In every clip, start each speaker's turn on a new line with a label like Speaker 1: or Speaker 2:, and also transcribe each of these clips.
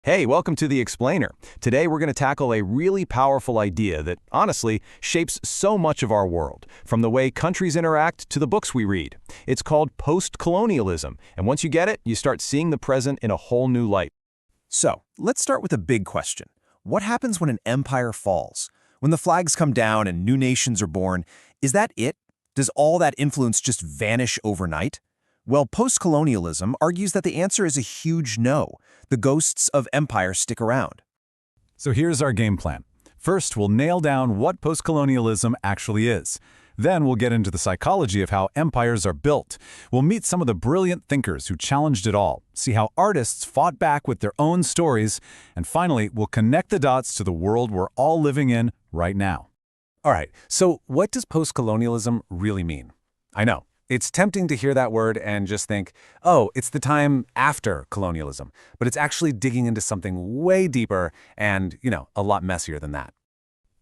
Speaker 1: Hey, welcome to The Explainer. Today we're going to tackle a really powerful idea that, honestly, shapes so much of our world, from the way countries interact to the books we read. It's called post-colonialism, and once you get it, you start seeing the present in a whole new light.
Speaker 2: So, let's start with a big question. What happens when an empire falls? When the flags come down and new nations are born, is that it? Does all that influence just vanish overnight? Well, post-colonialism argues that the answer is a huge no. The ghosts of empire stick around.
Speaker 3: So here's our game plan. First, we'll nail down what post-colonialism actually is. Then we'll get into the psychology of how empires are built. We'll meet some of the brilliant thinkers who challenged it all, see how artists fought back with their own stories, and finally, we'll connect the dots to the world we're all living in right now.
Speaker 4: All right, so what does post-colonialism really mean? I know, it's tempting to hear that word and just think, oh, it's the time after colonialism, but it's actually digging into something way deeper and, a lot messier than that.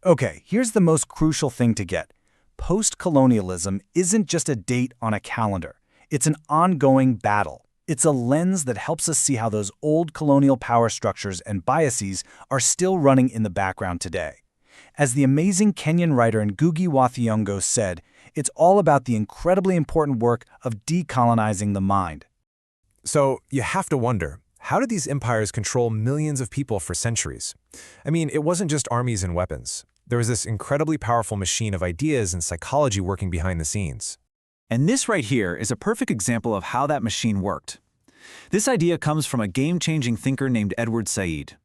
Speaker 2: Okay, here's the most crucial thing to get. Post-colonialism isn't just a date on a calendar. It's an ongoing battle. It's a lens that helps us see how those old colonial power structures and biases are still running in the background today. As the amazing Kenyan writer Ngugi wa Thiong'o said, it's all about the incredibly important work of decolonizing the mind.
Speaker 5: So you have to wonder, how did these empires control millions of people for centuries? I mean, it wasn't just armies and weapons. There was this incredibly powerful machine of ideas and psychology working behind the scenes.
Speaker 6: And this right here is a perfect example of how that machine worked. This idea comes from a game-changing thinker named Edward Said.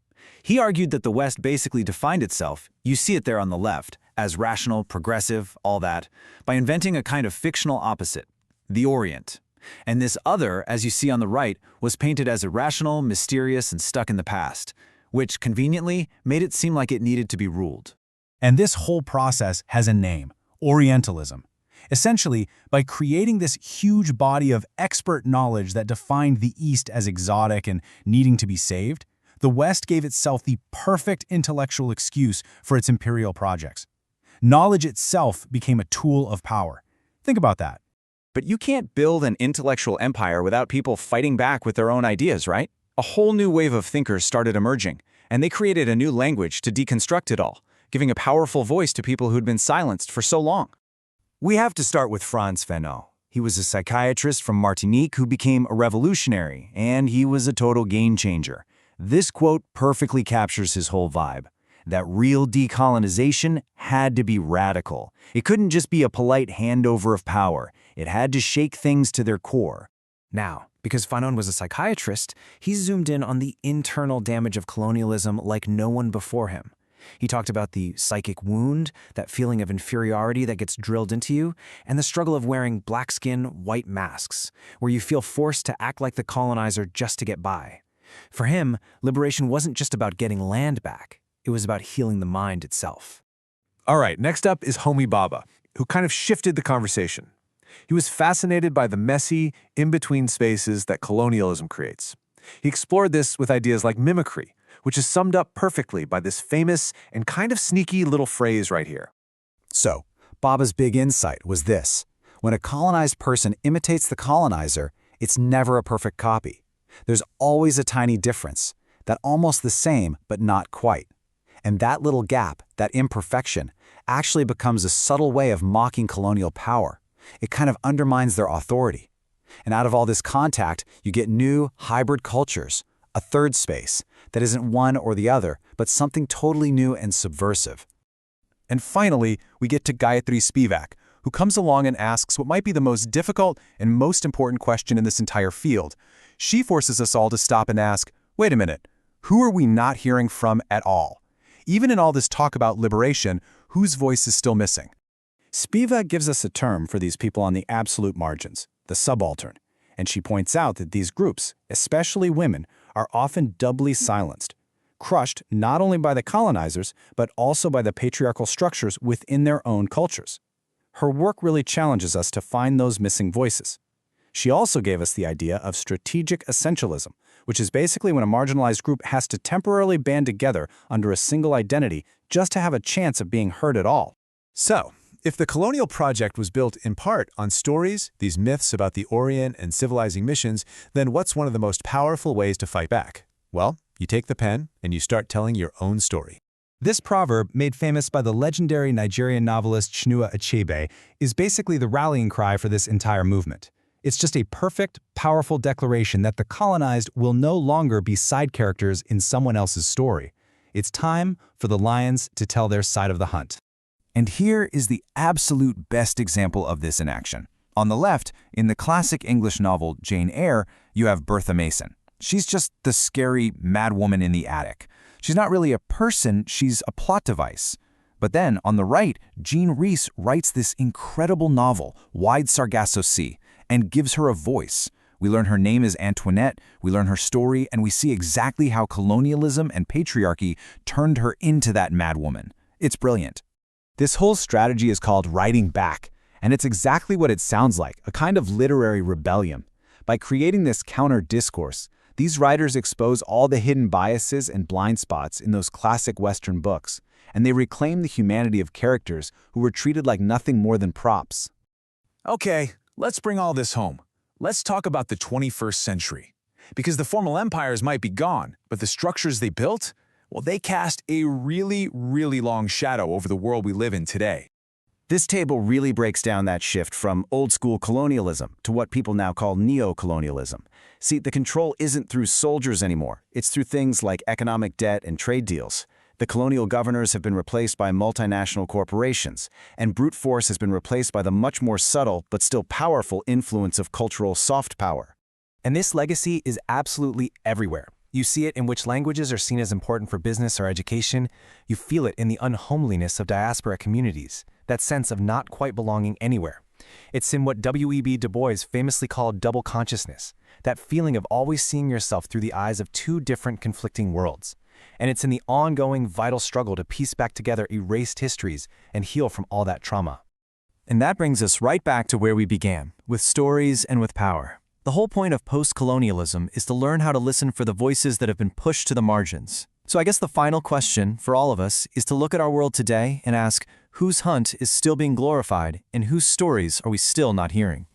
Speaker 6: He argued that the West basically defined itself, you see it there on the left, as rational, progressive, all that, by inventing a kind of fictional opposite, the Orient. And this other, as you see on the right, was painted as irrational, mysterious, and stuck in the past, which, conveniently, made it seem like it needed to be ruled.
Speaker 3: And this whole process has a name, Orientalism. Essentially, by creating this huge body of expert knowledge that defined the East as exotic and needing to be saved, the West gave itself the perfect intellectual excuse for its imperial projects. Knowledge itself became a tool of power. Think about that.
Speaker 1: But you can't build an intellectual empire without people fighting back with their own ideas, right? A whole new wave of thinkers started emerging, and they created a new language to deconstruct it all, giving a powerful voice to people who'd been silenced for so long.
Speaker 2: We have to start with Fanon. He was a psychiatrist from Martinique who became a revolutionary, and he was a total game changer. This quote perfectly captures his whole vibe. That real decolonization had to be radical. It couldn't just be a polite handover of power. It had to shake things to their core.
Speaker 7: Now, because Fanon was a psychiatrist, he zoomed in on the internal damage of colonialism like no one before him. He talked about the psychic wound, that feeling of inferiority that gets drilled into you, and the struggle of wearing black skin, white masks, where you feel forced to act like the colonizer just to get by. For him, liberation wasn't just about getting land back. It was about healing the mind itself.
Speaker 5: All right, next up is homie Bhabha, who kind of shifted the conversation. He was fascinated by the messy, in-between spaces that colonialism creates. He explored this with ideas like mimicry, which is summed up perfectly by this famous and kind of sneaky little phrase right here.
Speaker 8: So, Bhabha's big insight was this. When a colonized person imitates the colonizer, it's never a perfect copy. There's always a tiny difference, that almost the same but not quite. And that little gap, that imperfection, actually becomes a subtle way of mocking colonial power. It kind of undermines their authority. And out of all this contact, you get new, hybrid cultures, a third space that isn't one or the other, but something totally new and subversive.
Speaker 1: And finally, we get to Gayatri Spivak, who comes along and asks what might be the most difficult and most important question in this entire field. She forces us all to stop and ask, wait a minute, who are we not hearing from at all? Even in all this talk about liberation, whose voice is still missing?
Speaker 2: Spivak gives us a term for these people on the absolute margins, the subaltern, and she points out that these groups, especially women, are often doubly silenced, crushed not only by the colonizers, but also by the patriarchal structures within their own cultures. Her work really challenges us to find those missing voices. She also gave us the idea of strategic essentialism, which is basically when a marginalized group has to temporarily band together under a single identity just to have a chance of being heard at all.
Speaker 5: So, if the colonial project was built in part on stories, these myths about the Orient and civilizing missions, then what's one of the most powerful ways to fight back? Well, You take the pen and you start telling your own story.
Speaker 3: This proverb, made famous by the legendary Nigerian novelist Chinua Achebe, is basically the rallying cry for this entire movement. It's just a perfect, powerful declaration that the colonized will no longer be side characters in someone else's story. It's time for the lions to tell their side of the hunt.
Speaker 2: And here is the absolute best example of this in action. On the left, in the classic English novel Jane Eyre, you have Bertha Mason. She's just the scary, mad woman in the attic. She's not really a person, she's a plot device. But then, on the right, Jean Rhys writes this incredible novel, Wide Sargasso Sea, and gives her a voice. We learn her name is Antoinette, we learn her story, and we see exactly how colonialism and patriarchy turned her into that mad woman. It's brilliant. This whole strategy is called writing back, and it's exactly what it sounds like, a kind of literary rebellion. By creating this counter-discourse, these writers expose all the hidden biases and blind spots in those classic Western books, and they reclaim the humanity of characters who were treated like nothing more than props.
Speaker 5: Okay, let's bring all this home. Let's talk about the 21st century. Because the formal empires might be gone, but the structures they built, well, they cast a really, really long shadow over the world we live in today.
Speaker 2: This table really breaks down that shift from old-school colonialism to what people now call neo-colonialism. See, the control isn't through soldiers anymore. It's through things like economic debt and trade deals. The colonial governors have been replaced by multinational corporations, and brute force has been replaced by the much more subtle but still powerful influence of cultural soft power.
Speaker 7: And this legacy is absolutely everywhere. You see it in which languages are seen as important for business or education. You feel it in the unhomeliness of diaspora communities, that sense of not quite belonging anywhere. It's in what W.E.B. Du Bois famously called double consciousness, that feeling of always seeing yourself through the eyes of two different conflicting worlds. And it's in the ongoing vital struggle to piece back together erased histories and heal from all that trauma.
Speaker 2: And that brings us right back to where we began, with stories and with power. The whole point of post-colonialism is to learn how to listen for the voices that have been pushed to the margins. So I guess the final question for all of us is to look at our world today and ask, whose hunt is still being glorified and whose stories are we still not hearing?